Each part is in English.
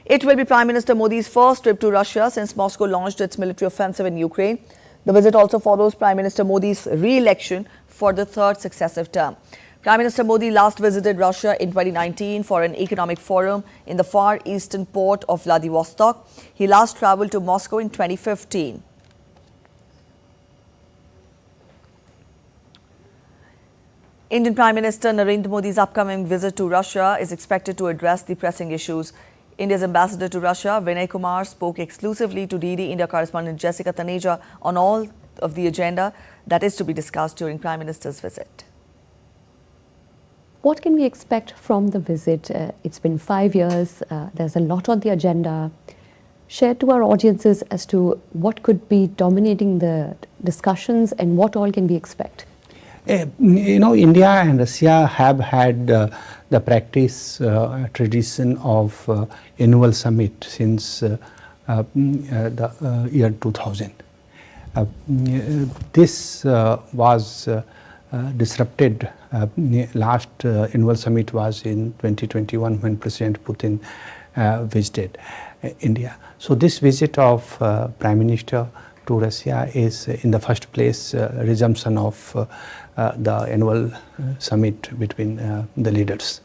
It will be Prime Minister Modi's first trip to Russia since Moscow launched its military offensive in Ukraine. The visit also follows Prime Minister Modi's re-election for the third successive term. Prime Minister Modi last visited Russia in 2019 for an economic forum in the far eastern port of Vladivostok. He last travelled to Moscow in 2015. Indian Prime Minister Narendra Modi's upcoming visit to Russia is expected to address the pressing issues. India's ambassador to Russia, Vinay Kumar, spoke exclusively to DD India correspondent Jessica Taneja on all of the agenda that is to be discussed during Prime Minister's visit. What can we expect from the visit? It's been 5 years, there's a lot on the agenda. Share to our audiences as to what could be dominating the discussions and what all can we expect. India and Russia have had the practice tradition of annual summit since the year 2000. This was disrupted. Last annual summit was in 2021 when President Putin visited India. So this visit of Prime Minister to Russia is in the first place resumption of the annual summit between the leaders.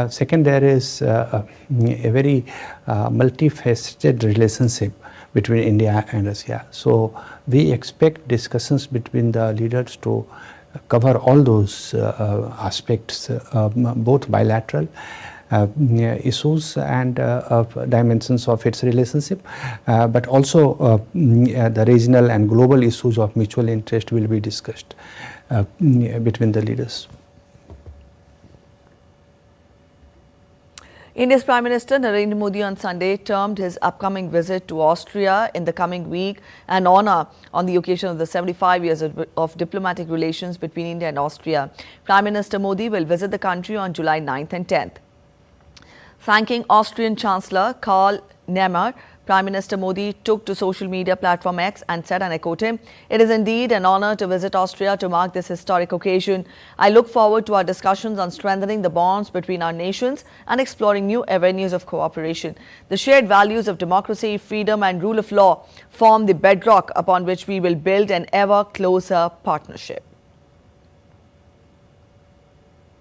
Second, there is a very multifaceted relationship between India and Russia. So we expect discussions between the leaders to cover all those aspects, both bilateral issues and dimensions of its relationship, but also the regional and global issues of mutual interest will be discussed between the leaders. India's Prime Minister Narendra Modi on Sunday termed his upcoming visit to Austria in the coming week an honour on the occasion of the 75 years of diplomatic relations between India and Austria. Prime Minister Modi will visit the country on July 9th and 10th. Thanking Austrian Chancellor Karl Nehammer, Prime Minister Modi took to social media platform X and said, and I quote him, "It is indeed an honour to visit Austria to mark this historic occasion. I look forward to our discussions on strengthening the bonds between our nations and exploring new avenues of cooperation. The shared values of democracy, freedom and rule of law form the bedrock upon which we will build an ever closer partnership."